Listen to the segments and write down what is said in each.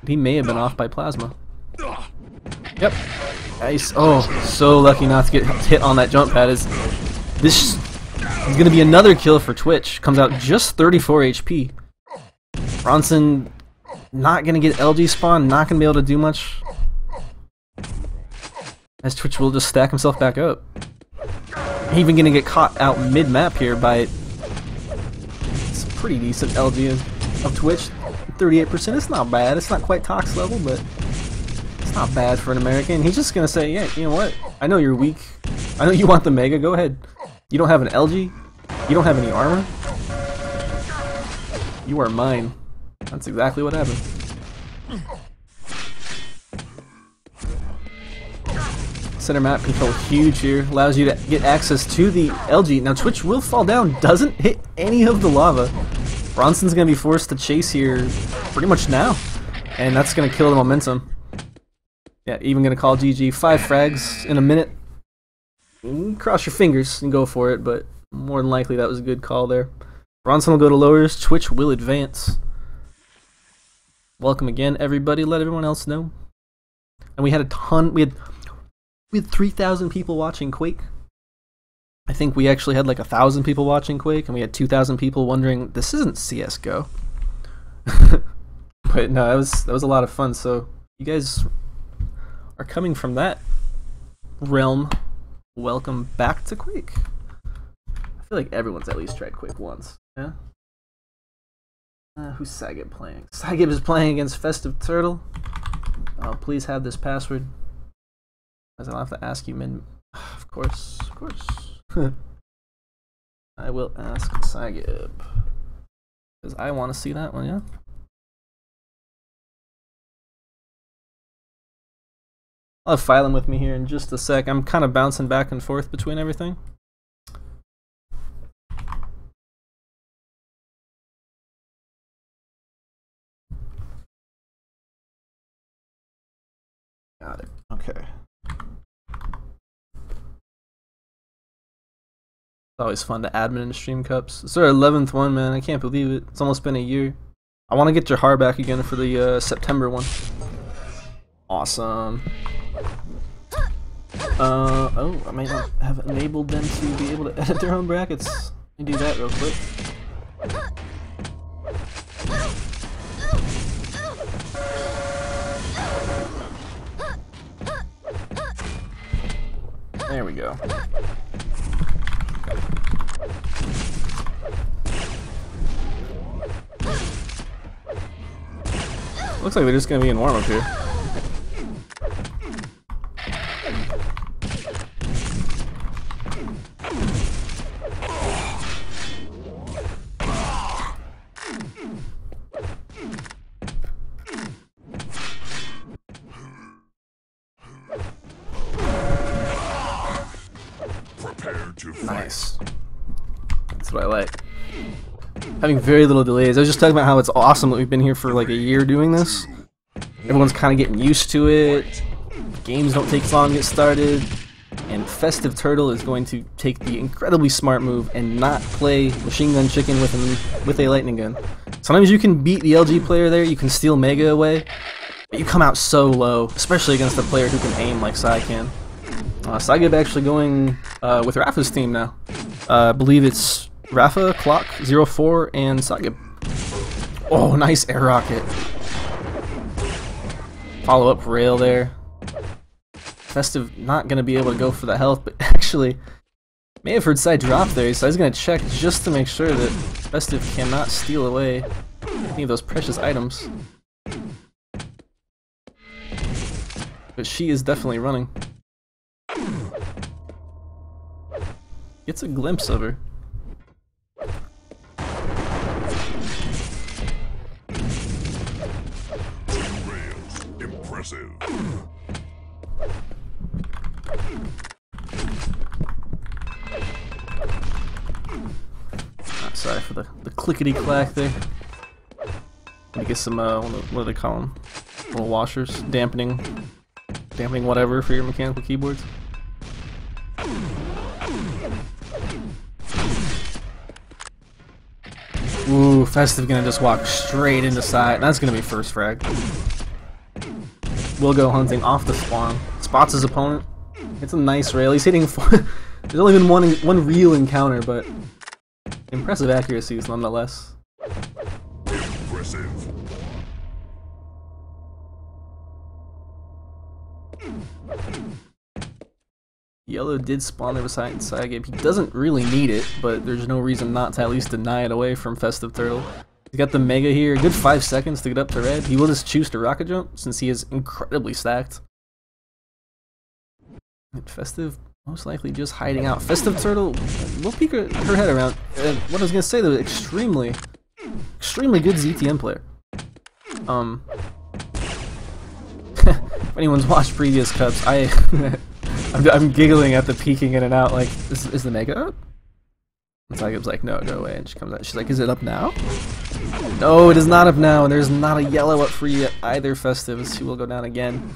He may have been off by plasma. Yep. Nice. Oh, so lucky not to get hit on that jump pad. This is going to be another kill for Twitch. Comes out just 34 HP. Bronson not going to get LG spawn, not going to be able to do much. As Twitch will just stack himself back up. Even going to get caught out mid-map here by... It's a pretty decent LG of Twitch. 38%, it's not bad. It's not quite Tox level, but it's not bad for an American. He's just going to say, yeah, you know what? I know you're weak. I know you want the Mega. Go ahead. You don't have an LG. You don't have any armor. You are mine. That's exactly what happened. Center map control huge here. Allows you to get access to the LG. Now Twitch will fall down. Doesn't hit any of the lava. Bronson's going to be forced to chase here pretty much now. And that's going to kill the momentum. Yeah, even going to call GG. 5 frags in a minute. Cross your fingers and go for it, but more than likely that was a good call there. Bronson will go to lowers. Twitch will advance. Welcome again, everybody. Let everyone else know. And we had a ton. We had 3,000 people watching Quake. I think we actually had like 1,000 people watching Quake, and we had 2,000 people wondering, this isn't CS:GO. But no, that was a lot of fun. So you guys are coming from that realm. Welcome back to Quake. I feel like everyone's at least tried Quake once. Yeah. Who's Sagib playing? Sagib is playing against Festive Turtle. Oh, please have this password. Because I'll have to ask you min. Of course, of course. I will ask Sagib. Because I want to see that one, yeah? I'll have Phylum with me here in just a sec. I'm kind of bouncing back and forth between everything. Got it. Okay. It's always fun to admin in Stream Cups. It's our 11th one, man. I can't believe it. It's almost been a year. I want to get Jahar back again for the September one. Awesome. Oh, I might not have enabled them to be able to edit their own brackets. Let me do that real quick. There we go. Looks like they're just gonna be in warm-up here. Nice. That's what I like. Having very little delays. I was just talking about how it's awesome that we've been here for like a year doing this. Everyone's kind of getting used to it. Games don't take long to get started. And Festive Turtle is going to take the incredibly smart move and not play Machine Gun Chicken with a lightning gun. Sometimes you can beat the LG player there, you can steal Mega away, but you come out so low, especially against a player who can aim like Sai can. Sagib actually going with Rafa's team now. I believe it's Rafa, Clock, 04, and Sagib. Oh, nice air rocket. Follow up rail there. Festive not going to be able to go for the health, but actually may have heard Sai drop there, so he's going to check just to make sure that Festive cannot steal away any of those precious items. But she is definitely running. Gets a glimpse of her. Impressive. Sorry for the clickety-clack there. Let me get some, what do they call them? Little washers, dampening whatever for your mechanical keyboards. Ooh, Festive gonna just walk straight into side. That's gonna be first frag. will go hunting off the spawn. Spots his opponent. It's a nice rail. He's hitting 4. There's only been one real encounter, but impressive accuracies nonetheless. Impressive. Yellow did spawn there beside Saigib. He doesn't really need it, but there's no reason not to at least deny it away from Festive Turtle. He's got the Mega here, a good 5 seconds to get up to red. He will just choose to rocket jump since he is incredibly stacked. And Festive most likely just hiding out. Festive Turtle will peek her head around. What I was gonna say though, extremely good ZTM player. If anyone's watched previous cups, I'm giggling at the peeking in and out. Like, is the Mega up? And Saigib's like, no, go away. And she comes out. She's like, is it up now? No, it is not up now. And there's not a yellow up for you either, Festive. She will go down again.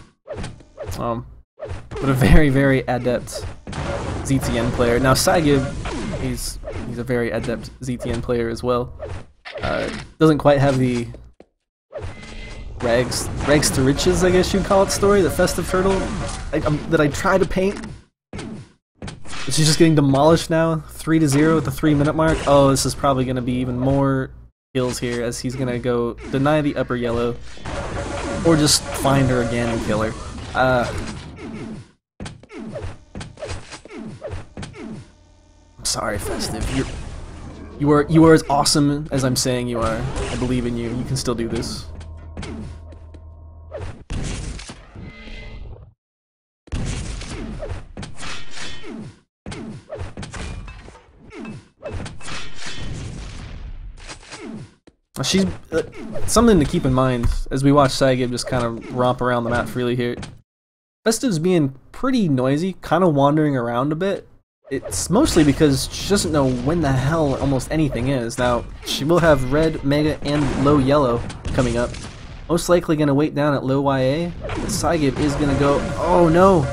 But a very, very adept ZTN player. Now Saigib, he's a very adept ZTN player as well. Doesn't quite have the rags to riches, I guess you'd call it, story that Festive Turtle that I try to paint. She's just getting demolished now, 3-0 at the 3-minute mark. Oh, this is probably going to be even more kills here as he's going to go deny the upper yellow or just find her again and kill her. I'm sorry, Festive. You are as awesome as I'm saying you are. I believe in you. You can still do this. She's something to keep in mind as we watch Saigib just kind of romp around the map freely here. Festive's being pretty noisy, kind of wandering around a bit. It's mostly because she doesn't know when the hell almost anything is. Now, she will have red, mega, and low yellow coming up. Most likely going to wait down at low YA. But Saigib is going to go, oh no!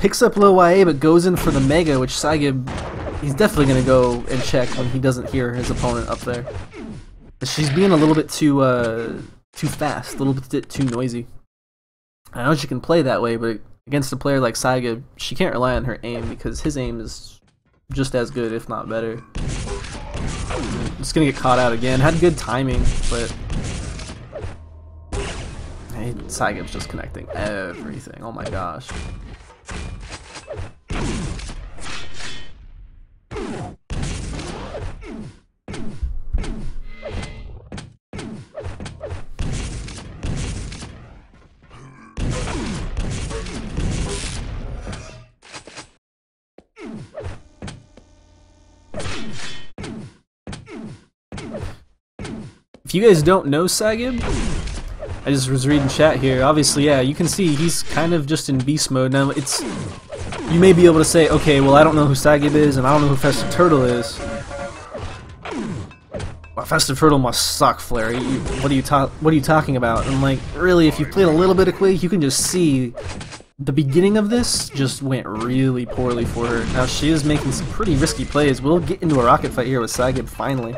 Picks up low YA but goes in for the mega, which Saigib, he's definitely going to go and check when he doesn't hear his opponent up there. She's being a little bit too fast, a little bit too noisy. I know she can play that way, but against a player like Saigib, she can't rely on her aim because his aim is just as good, if not better. Just gonna get caught out again. Had good timing, but hey, Saigib's just connecting everything. Oh my gosh. If you guys don't know Saigib, I just was reading chat here. Obviously, yeah, you can see he's kind of just in beast mode. Now, you may be able to say, okay, well, I don't know who Saigib is, and I don't know who Festive Turtle is. Well, Festive Turtle must suck, Flair. What are you talking about? And like, really, if you played a little bit of Quake, you can just see the beginning of this just went really poorly for her. Now she is making some pretty risky plays. We'll get into a rocket fight here with Saigib finally.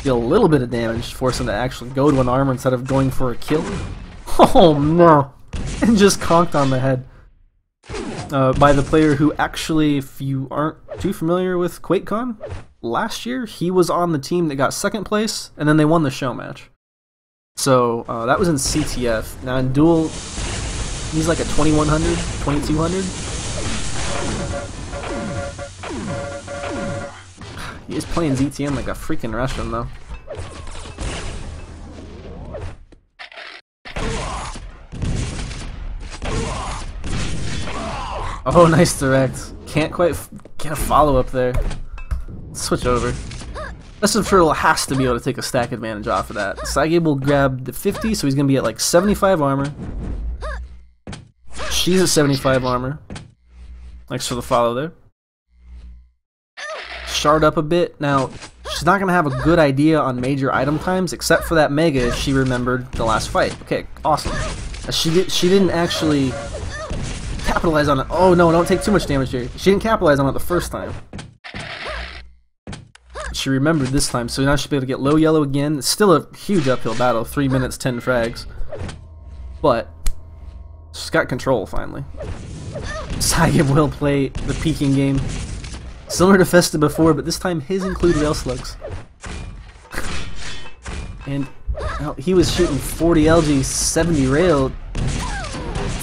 Deal a little bit of damage, force him to actually go to an armor instead of going for a kill. Oh no! And just conked on the head. By the player who actually, if you aren't too familiar with QuakeCon, last year he was on the team that got second place, and then they won the show match. So that was in CTF. Now in Duel, he's like a 2100, 2200. He is playing ZTN like a freaking Russian though. Oh, nice direct. Can't quite get a follow up there. Switch over. Festive Turtle has to be able to take a stack advantage off of that. Saigib will grab the 50, so he's going to be at like 75 armor. She's at 75 armor. Thanks for the follow there. Shard up a bit. Now, she's not going to have a good idea on major item times, except for that mega if she remembered the last fight. Okay, awesome. She didn't actually capitalize on it. Oh no, don't take too much damage here. She didn't capitalize on it the first time. She remembered this time, so now she'll be able to get low yellow again. It's still a huge uphill battle. 3 minutes, 10 frags. but she's got control finally. Saigib will play the peeking game. Similar to Festive before, but this time his include rail slugs. And he was shooting 40 LG, 70 rail.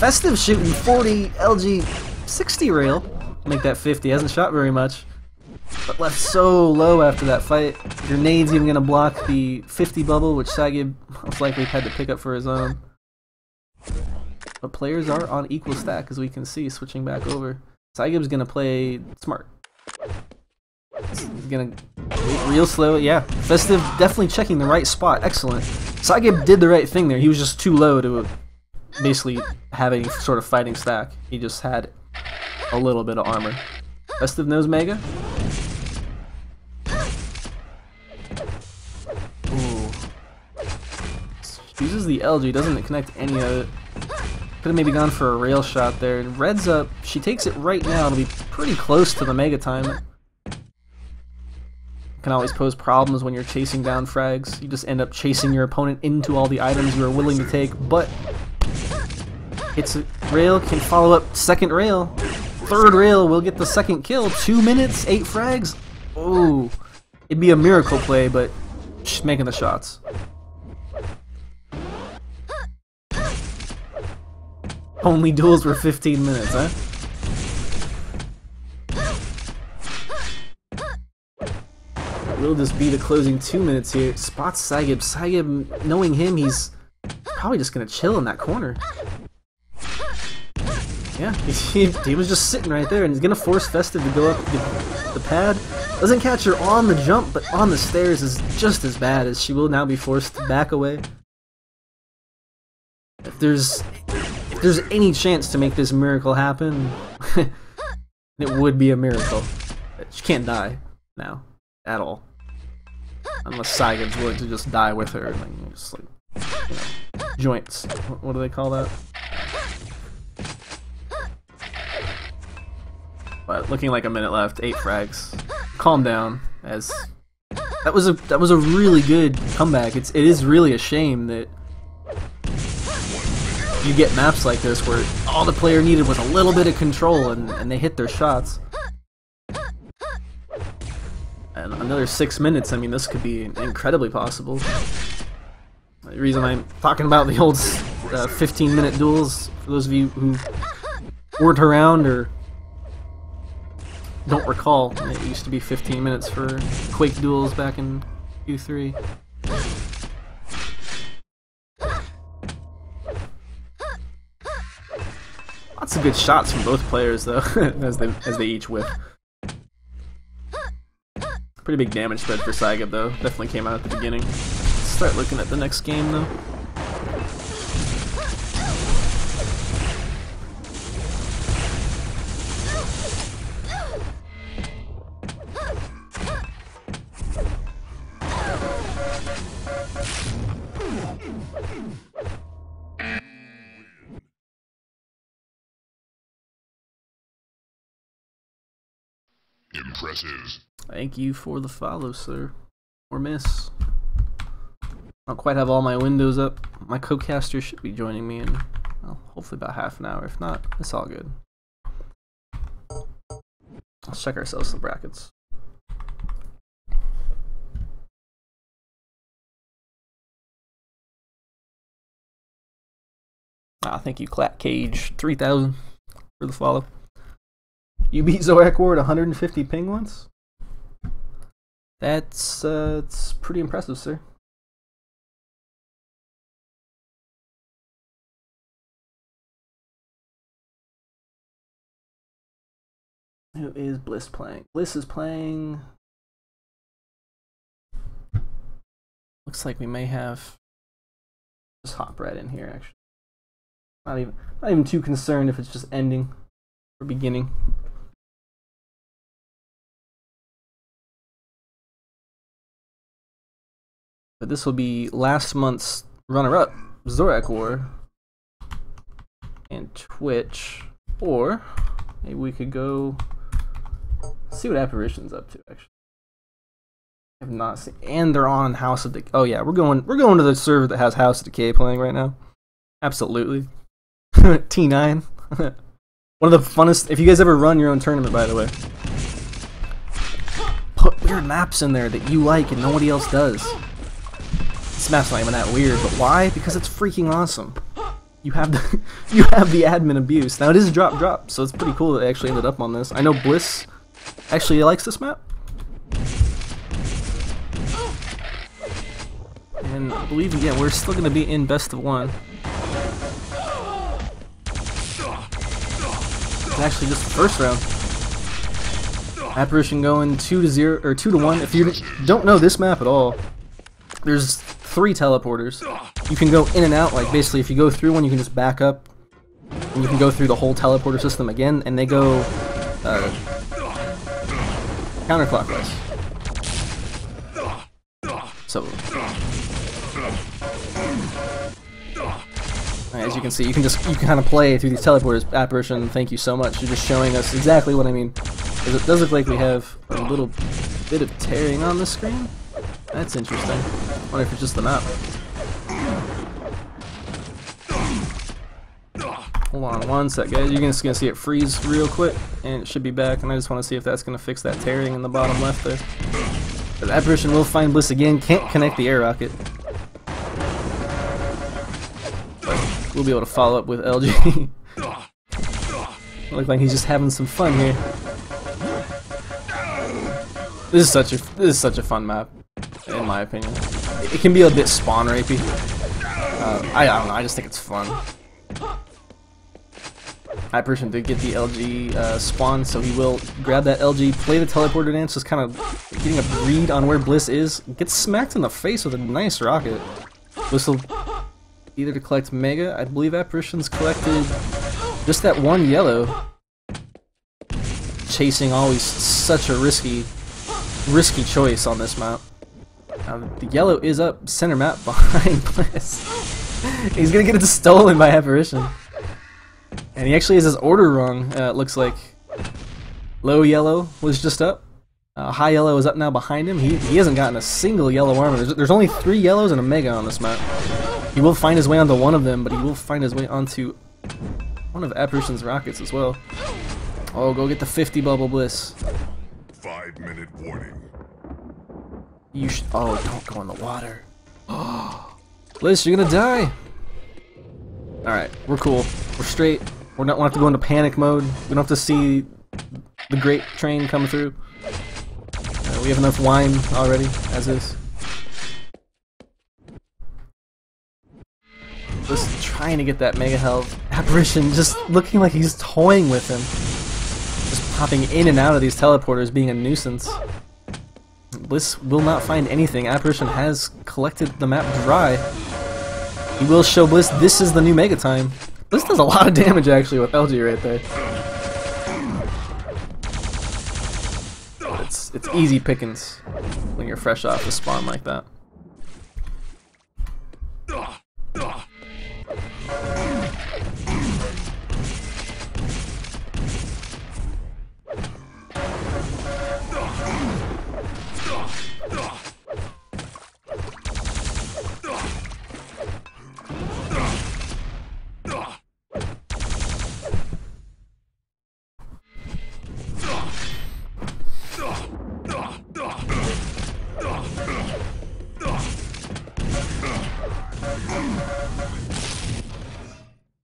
Festive shooting 40 LG, 60 rail. Make that 50. Hasn't shot very much, but left so low after that fight. Grenade's even gonna block the 50 bubble, which Saigib most likely had to pick up for his own. But players are on equal stack, as we can see, switching back over. Saigib's gonna play smart. He's gonna wait real slow. Yeah, Festive definitely checking the right spot. Excellent. Saigib did the right thing there. He was just too low to basically have any sort of fighting stack. He just had a little bit of armor. Festive knows Mega. Ooh. Uses the LG, doesn't connect any of it. Could have maybe gone for a rail shot there. And Red's up. She takes it right now. It'll be pretty close to the Mega time. Can always pose problems when you're chasing down frags. You just end up chasing your opponent into all the items you are willing to take, but it's a rail, can follow up second rail. Third rail will get the second kill. 2 minutes, 8 frags. Oh, it'd be a miracle play, but she's making the shots. Only duels were 15 minutes, huh? Will this be the closing 2 minutes here? Spots Saigib. Saigib, knowing him, he's probably just gonna chill in that corner. Yeah, he was just sitting right there, and he's gonna force Festive to go up the pad. Doesn't catch her on the jump, but on the stairs is just as bad, as she will now be forced to back away. If there's any chance to make this miracle happen, it would be a miracle. She can't die now at all, unless Saigib's willing to just die with her, and then just like, you know, joints. What do they call that? But looking like a minute left, 8 frags. Calm down, as that was a really good comeback. It is really a shame that you get maps like this where all the player needed was a little bit of control, and they hit their shots. And another 6 minutes, I mean, this could be incredibly possible. The reason I'm talking about the old 15-minute duels, for those of you who weren't around or don't recall, it used to be 15 minutes for Quake duels back in Q3. Lots of good shots from both players, though, as they each whip. Pretty big damage spread for Saigib, though. Definitely came out at the beginning. Let's start looking at the next game, though. Impressive. Thank you for the follow, sir. Or miss. I don't quite have all my windows up. My co-caster should be joining me in, well, hopefully about half an hour. If not, it's all good. Let's check ourselves some brackets. Thank you, Clap Cage 3000 for the follow. You beat Zorak Ward 150 ping once? That's it's pretty impressive, sir. Who is Bliss playing? Bliss is playing. Looks like we may have. Just hop right in here, actually. Not even too concerned if it's just ending or beginning. But this will be last month's runner-up, Zorak War, and Twitch, or maybe we could go see what Apparition's up to. Actually, I have not seen, and they're on House of Decay. Oh yeah, we're going to the server that has House of Decay playing right now. Absolutely. T9. One of the funnest, if you guys ever run your own tournament, by the way, put weird maps in there that you like and nobody else does. This map's not even that weird, but why? Because it's freaking awesome. You have the you have the admin abuse. Now it is drop, so it's pretty cool that they actually ended up on this. I know Bliss actually likes this map. And I believe, yeah, we're still going to be in best of 1. It's actually just the first round. Apparition going 2-0 or 2-1. If you don't know this map at all, there's 3 teleporters. You can go in and out, like basically if you go through one, you can just back up, and you can go through the whole teleporter system again, and they go counterclockwise. So, as you can see, you can kind of play through these teleporters. Apparition, thank you so much. You're just showing us exactly what I mean. It does look like we have a little bit of tearing on the screen. That's interesting. I wonder if it's just the map. Hold on one sec, guys. You're just gonna see it freeze real quick, and it should be back. And I just want to see if that's gonna fix that tearing in the bottom left there. But Apparition will find Bliss again. Can't connect the air rocket. But we'll be able to follow up with LG. Look like he's just having some fun here. This is such a fun map, in my opinion. It can be a bit spawn rapey. I don't know. I just think it's fun. Apparition did get the LG spawn, so he will grab that LG, play the teleporter dance, just kind of getting a read on where Bliss is. Gets smacked in the face with a nice rocket. Bliss will either to collect Mega. I believe Apparition's collected just that one yellow. Chasing always such a risky choice on this map. The yellow is up center map behind Bliss. He's gonna get it stolen by Apparition. And he actually has his order wrong, it looks like. Low yellow was just up. High yellow is up now behind him. He hasn't gotten a single yellow armor. There's only 3 yellows and a Mega on this map. He will find his way onto one of them, but he will find his way onto one of Apparition's rockets as well. Oh, go get the 50 bubble, Bliss. 5-minute warning. You should. Oh, don't go in the water. Bliss, you're gonna die. Alright, we're cool. We're straight. We don't have to go into panic mode. We don't have to see the great train come through. We have enough wine already, as is. Just trying to get that Mega health. Apparition just looking like he's toying with him. Just popping in and out of these teleporters, being a nuisance. Bliss will not find anything. Apparition has collected the map dry. He will show Bliss this is the new Mega time. Bliss does a lot of damage actually with LG right there. It's easy pickings when you're fresh off the spawn like that.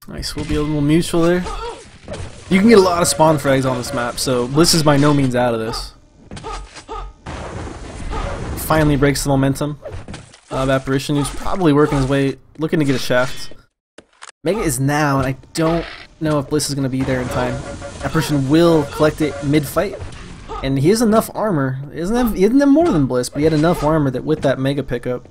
Nice, we'll be a little mutual there. You can get a lot of spawn frags on this map, so Bliss is by no means out of this. Finally breaks the momentum of Apparition, who's probably working his way, looking to get a shaft. Mega is now, and I don't know if Bliss is going to be there in time. Apparition will collect it mid-fight, and he has enough armor. He doesn't have more than Bliss, but he had enough armor that with that Mega pickup,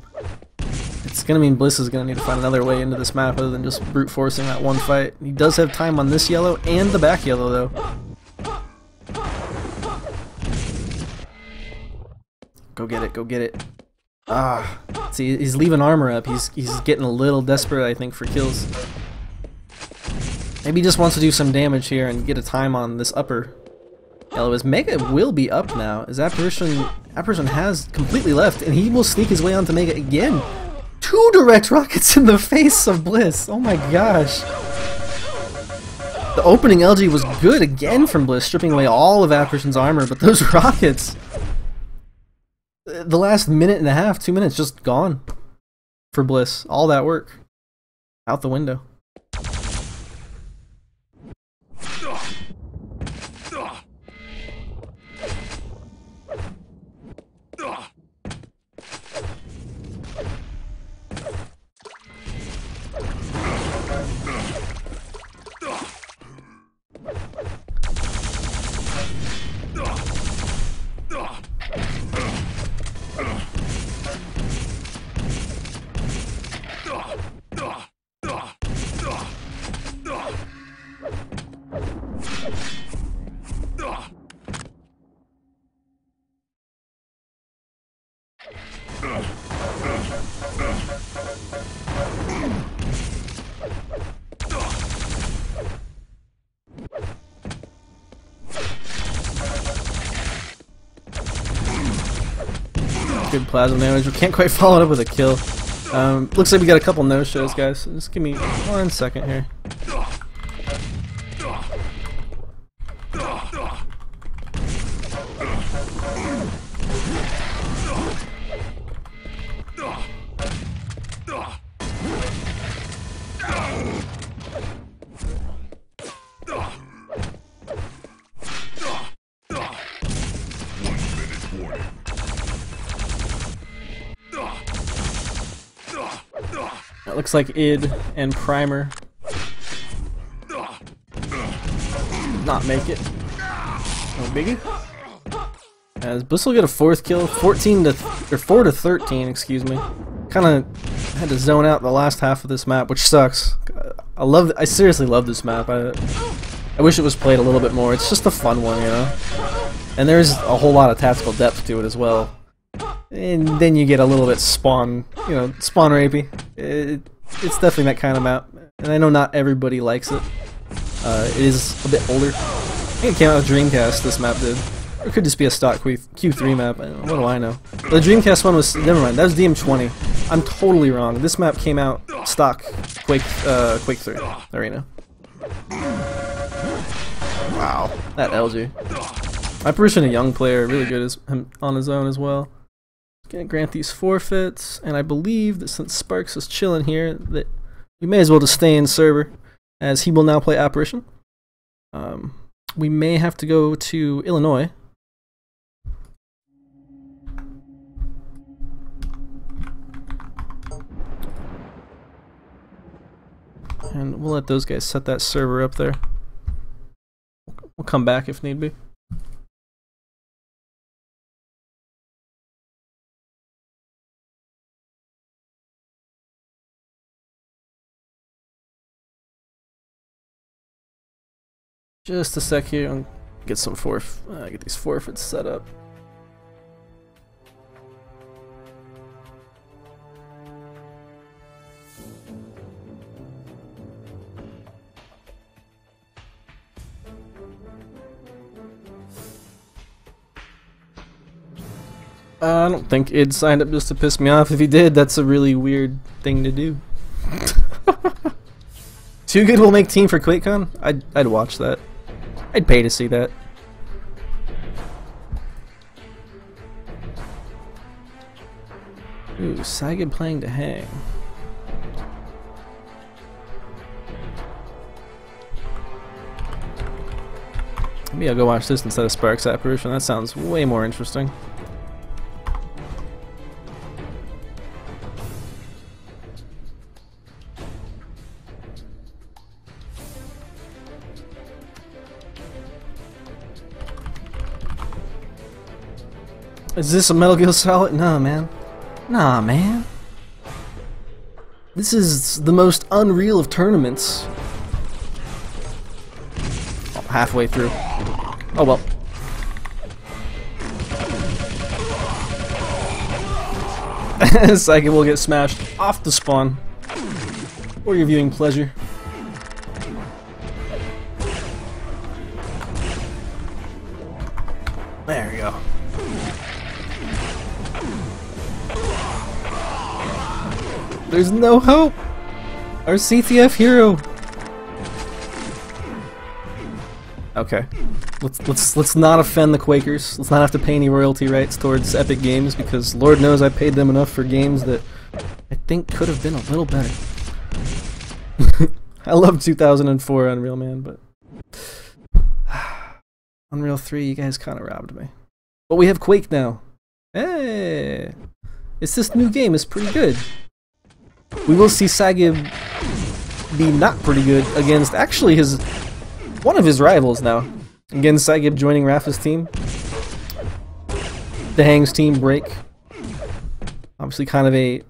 it's going to mean Bliss is going to need to find another way into this map other than just brute forcing that one fight. He does have time on this yellow and the back yellow though. Go get it, go get it. Ah, see, he's leaving armor up. He's getting a little desperate, I think, for kills. Maybe he just wants to do some damage here and get a time on this upper yellow. His Mega will be up now, as Apparition has completely left, and he will sneak his way onto Mega again. 2 direct rockets in the face of Bliss. Oh my gosh. The opening LG was good again from Bliss, stripping away all of Apparition's armor, but those rockets, the last minute and a half, 2 minutes, just gone for Bliss. All that work out the window. Good plasma damage. We can't quite follow it up with a kill. Looks like we got a couple no-shows, guys. So just give me 1 second here. It looks like id and primer not make it. No biggie. As Bliss will get a 4th kill, 4 to 13, excuse me. Kind of had to zone out the last half of this map, which sucks. I seriously love this map. I wish it was played a little bit more. It's just a fun one, you know. And there's a whole lot of tactical depth to it as well. And then you get a little bit spawn rapey. It's definitely that kind of map, and I know not everybody likes it. It is a bit older. I think it came out with Dreamcast, this map did. Or it could just be a stock Q3 map, what do I know. The Dreamcast one was, never mind, that was DM20. I'm totally wrong. This map came out stock Quake 3. There you know. Wow, that LG. Apparition, a young player, really good on his own as well. Gonna grant these forfeits, and I believe that since Sparks is chilling here, that we may as well just stay in server, as he will now play Apparition. We may have to go to Illinois. And we'll let those guys set that server up there. We'll come back if need be. Just a sec here, and get some get these forfeits set up. I don't think id signed up just to piss me off. If he did, that's a really weird thing to do. Too Good will make team for QuakeCon? I'd watch that. I'd pay to see that. Ooh, Sagan playing to hang. Maybe I'll go watch this instead of Sparks Apparition. That sounds way more interesting. Is this a Metal Gear Solid? Nah, man. Nah, man. This is the most unreal of tournaments. Oh, halfway through. Oh well. Psychic will get smashed off the spawn. For your viewing pleasure. There we go. There's no hope! Our CTF hero! Okay. Let's not offend the Quakers. Let's not have to pay any royalty rights towards Epic Games, because Lord knows I paid them enough for games that I think could have been a little better. I love 2004 Unreal, man, but Unreal 3, you guys kind of robbed me. But we have Quake now. Hey! It's this new game, it's pretty good. We will see Sagib be not pretty good against actually one of his rivals now. Again, Sagib joining Rafa's team. The Hang's team, Break. Obviously kind of a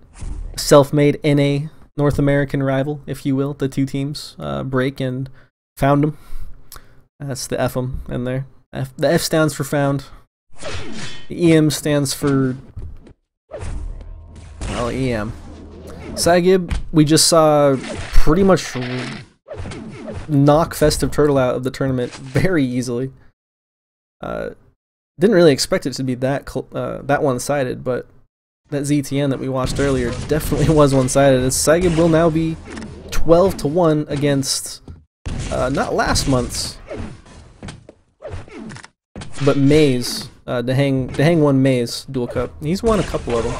self-made NA North American rival, if you will. The two teams, Break and Foundem. That's the F-em in there. The F stands for Found. The EM stands for... well, EM. Sagib, we just saw pretty much knock Festive Turtle out of the tournament very easily. Didn't really expect it to be that one-sided, but that ZTN that we watched earlier definitely was one-sided. As Sagib will now be 12-1 against not last month's, but Maze. The Hang won Maze Duel Cup. He's won a couple of them.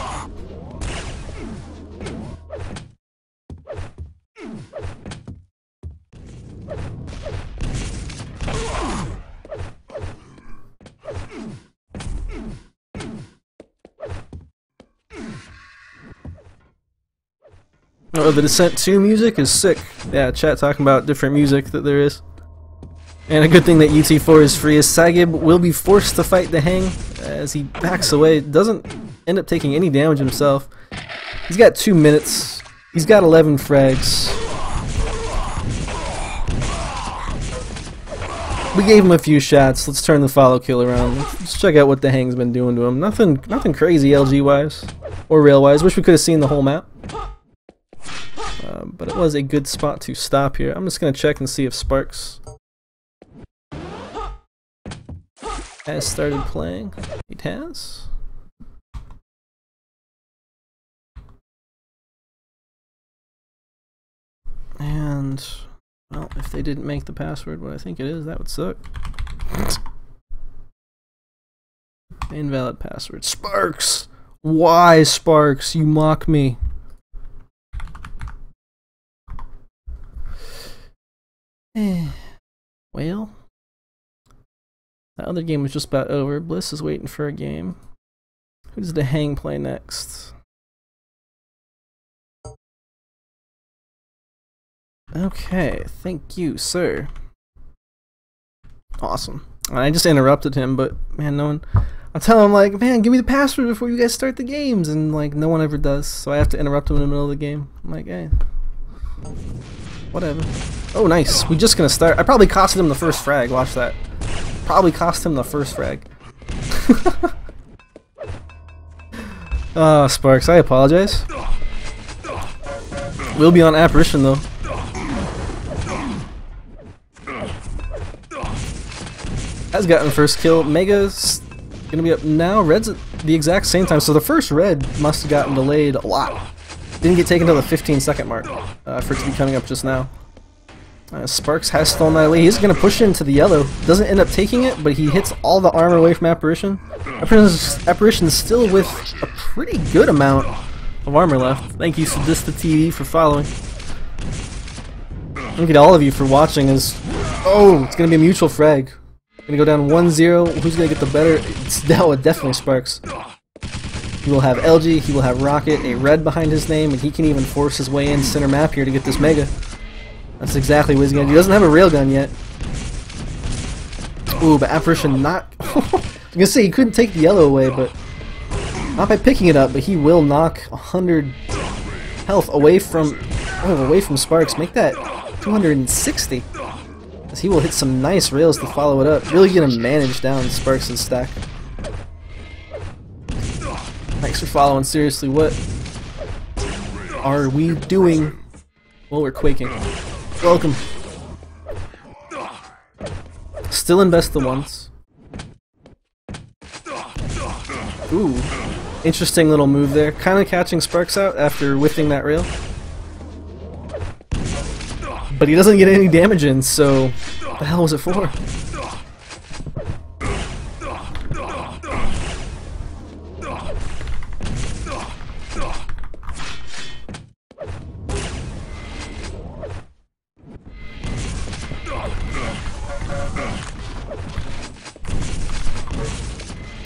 Oh, the Descent 2 music is sick. Yeah, chat talking about different music that there is. And a good thing that UT4 is free is Sagib will be forced to fight the Hang as he backs away. Doesn't end up taking any damage himself. He's got 2 minutes. He's got 11 frags. We gave him a few shots. Let's turn the follow kill around. Let's check out what the Hang's been doing to him. Nothing crazy LG wise or rail wise. Wish we could have seen the whole map. But it was a good spot to stop here. I'm just gonna check and see if Sparks has started playing. It has. And, well, if they didn't make the password what I think it is, that would suck. Invalid password. Sparks! Why, Sparks? You mock me. Well, that other game was just about over. Bliss is waiting for a game. Who does the Hang play next? Okay, thank you, sir. Awesome. I just interrupted him, but man, no one... I'll tell him, like, man, give me the password before you guys start the games, and like, no one ever does, so I have to interrupt him in the middle of the game. I'm like, hey, whatever. Oh, nice. We're just gonna start. I probably costed him the first frag. Watch that. Probably cost him the first frag. Sparks, I apologize. We'll be on Apparition, though. Has gotten first kill. Mega's gonna be up now. Red's at the exact same time. So the first red must have gotten delayed a lot. Didn't get taken until the 15-second mark for it to be coming up just now. Sparks has stolen that lead. He's going to push into the yellow. Doesn't end up taking it, but he hits all the armor away from Apparition. Apparition's still with a pretty good amount of armor left. Thank you, Sadista TV, for following. Thank you to all of you for watching. Oh, it's going to be a mutual frag. Going to go down 1-0. Who's going to get the better? It's definitely Sparks. He will have LG, he will have Rocket, a red behind his name, and he can even force his way in center map here to get this Mega. That's exactly what he's going to do. He doesn't have a railgun yet. Ooh, but Apparition not... I was going to say, he couldn't take the yellow away, but... Not by picking it up, but he will knock 100 health away from Sparks. Make that 260. As he will hit some nice rails to follow it up. Really going to manage down Sparks' stack. Thanks for following. Seriously, what are we doing? Well, we're quaking. Welcome. Still in best of ones. Ooh. Interesting little move there. Kind of catching Sparks out after whiffing that rail. But he doesn't get any damage in, so what the hell was it for?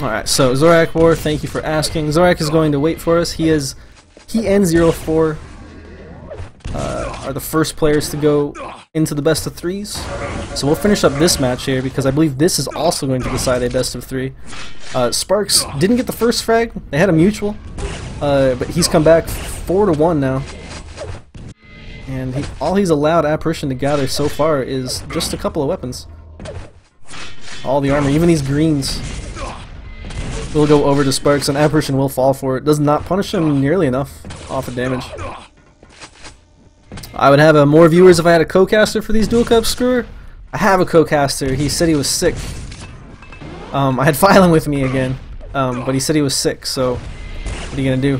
Alright, so Zorak War, thank you for asking. Zorak is going to wait for us. He and 0-4 are the first players to go into the best of threes. So we'll finish up this match here because I believe this is also going to decide a best of three. Sparks didn't get the first frag. They had a mutual, but he's come back 4-1 now. And all he's allowed Apparition to gather so far is just a couple of weapons. All the armor, even these greens, will go over to Sparks, and Apparition will fall for it. Does not punish him nearly enough off of damage. I would have more viewers if I had a co-caster for these dual cup screwer. I have a co-caster. He said he was sick. I had Phylum with me again, but he said he was sick, so what are you gonna do?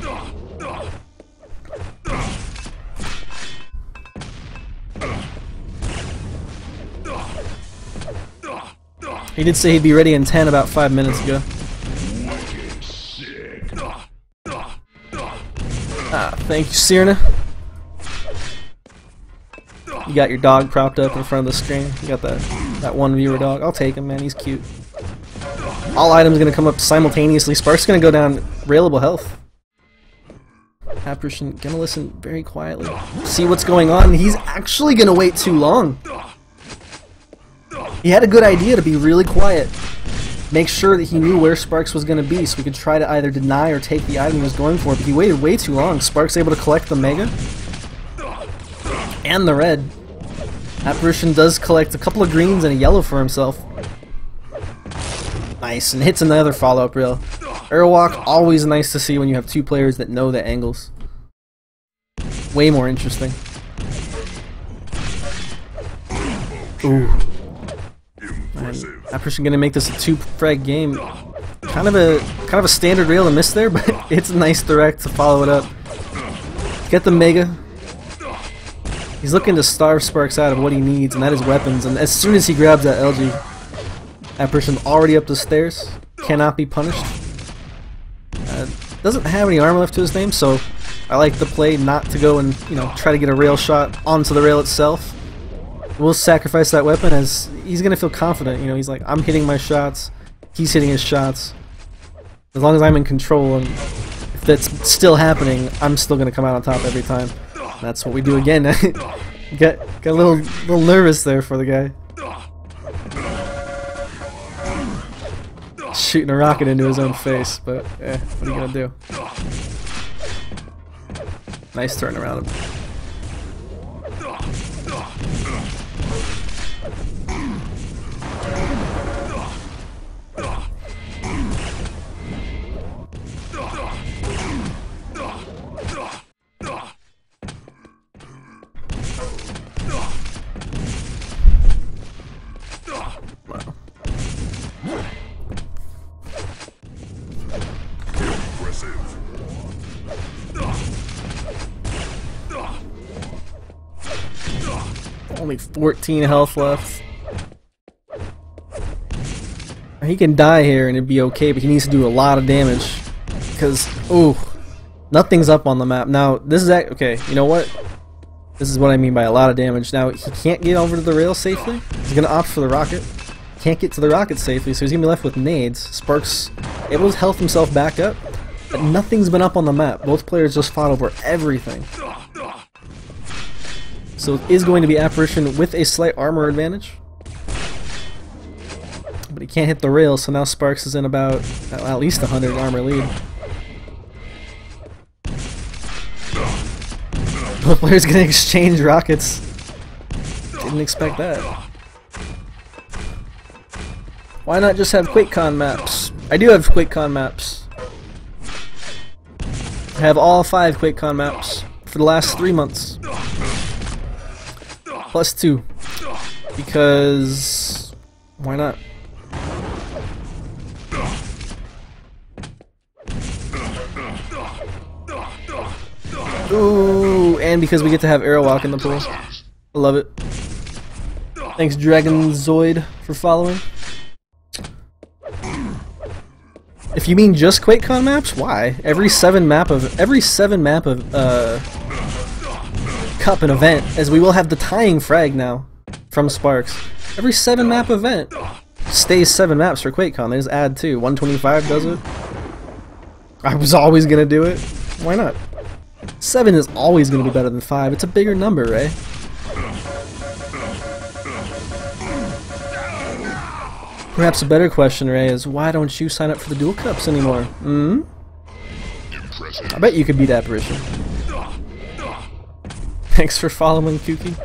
He did say he'd be ready in 10 about 5 minutes ago. Thank you, Sirna. You got your dog propped up in front of the screen. You got that one viewer dog. I'll take him, man. He's cute. All items gonna come up simultaneously. Spark's gonna go down railable health. Apparition gonna listen very quietly. See what's going on. He's actually gonna wait too long. He had a good idea to be really quiet. Make sure that he knew where Sparks was going to be so we could try to either deny or take the item he was going for, but he waited way too long. Sparks able to collect the Mega and the red. Apparition does collect a couple of greens and a yellow for himself. Nice, and hits another follow-up rail. Airwalk, always nice to see when you have two players that know the angles. Way more interesting. Ooh. Apparition gonna make this a 2-frag game. Kind of a standard rail to miss there, but it's a nice direct to follow it up. Get the Mega. He's looking to starve Sparks out of what he needs, and that is weapons. And as soon as he grabs that LG, Apparition's already up the stairs. Cannot be punished. Doesn't have any armor left to his name, so I like the play not to go and try to get a rail shot onto the rail itself. We'll sacrifice that weapon as he's gonna feel confident. He's like, I'm hitting my shots, he's hitting his shots. As long as I'm in control, and if that's still happening, I'm still gonna come out on top every time. And that's what we do again. Got a little nervous there for the guy. Shooting a rocket into his own face, but what are you gonna do? Nice turn around him. Only 14 health left. He can die here and it'd be okay, but he needs to do a lot of damage. Because, ooh, nothing's up on the map. Now, this is okay, you know what? This is what I mean by a lot of damage. Now, he can't get over to the rail safely. He's going to opt for the rocket. Can't get to the rocket safely, so he's going to be left with nades. Sparks able to health himself back up, but nothing's been up on the map. Both players just fought over everything. So it is going to be Apparition with a slight armor advantage. But he can't hit the rail, so now Sparks is in about at least 100 armor lead. Both players gonna exchange rockets. Didn't expect that. Why not just have QuakeCon maps? I do have QuakeCon maps. I have all 5 QuakeCon maps for the last 3 months. Plus 2. Because why not? Ooh, and because we get to have Airwalk in the pool. I love it. Thanks Dragonzoid for following. If you mean just QuakeCon maps, why? Every seven map of cup and event, as we will have the tying frag now from Sparks. Every 7 map event stays 7 maps for QuakeCon. They just add 2. 125 does it. I was always gonna do it. Why not? 7 is always gonna be better than 5. It's a bigger number, Ray. Perhaps a better question, Ray, is why don't you sign up for the Duel Cups anymore? Hmm? I bet you could beat Apparition. Thanks for following, Kooky.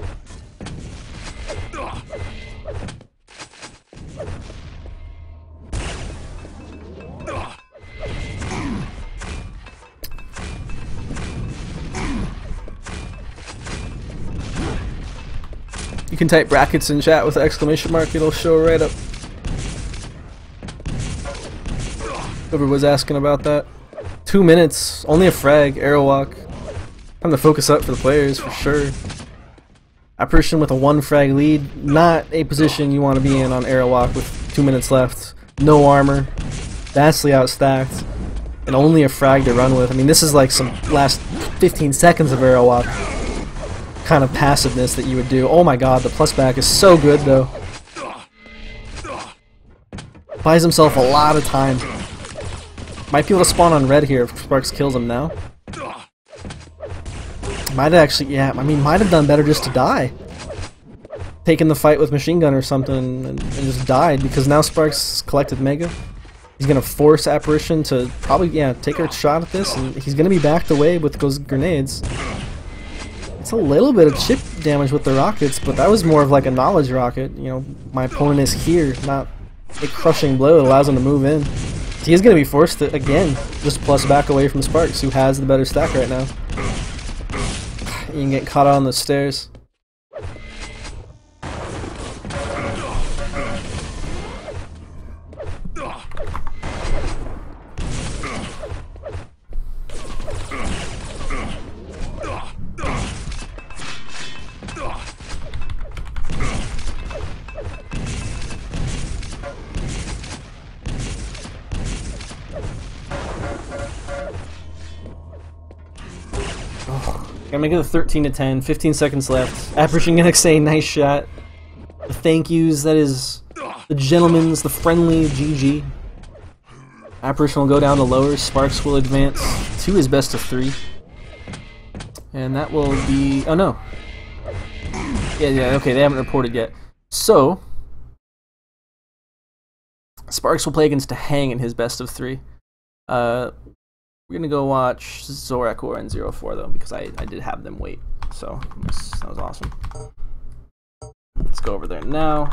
You can type brackets in chat with an exclamation mark, it'll show right up. Whoever was asking about that. 2 minutes, only a frag, Airwalk. Time to focus up for the players, for sure. Apparition with a 1 frag lead, not a position you want to be in on Airwalk with 2 minutes left. No armor, vastly outstacked, and only a frag to run with. I mean, this is like some last 15 seconds of Airwalk kind of passiveness that you would do. Oh my god, the plus back is so good though. Buys himself a lot of time. Might be able to spawn on red here if Sparks kills him now. Might have actually, yeah, I mean, might have done better just to die. Taken the fight with machine gun or something and just died, because now Sparks collected Mega. He's gonna force Apparition to probably, yeah, take a shot at this, and he's gonna be backed away with those grenades. It's a little bit of chip damage with the rockets, but that was more of like a knowledge rocket. You know, my opponent is here, not a crushing blow that allows him to move in. So he's going to be forced to, again, just plus back away from Sparks, who has the better stack right now. You can get caught on the stairs. Gonna make it a 13 to 10, 15 seconds left. Apparition gonna say nice shot. The thank yous, that is the gentleman's, the friendly GG. Apparition will go down to lower, Sparks will advance to his best of 3. And that will be, oh no. Yeah, okay, they haven't reported yet. So, Sparks will play against a Hang in his best of 3. We're gonna go watch Zorakor and 04 though, because I did have them wait, so that was awesome. Let's go over there now.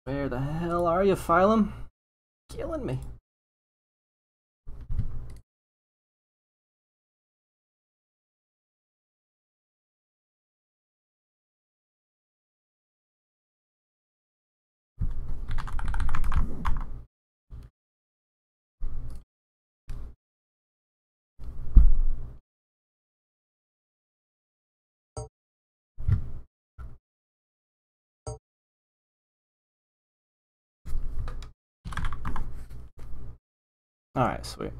Where the hell are you, Phylum? Killing me. Alright, sweet.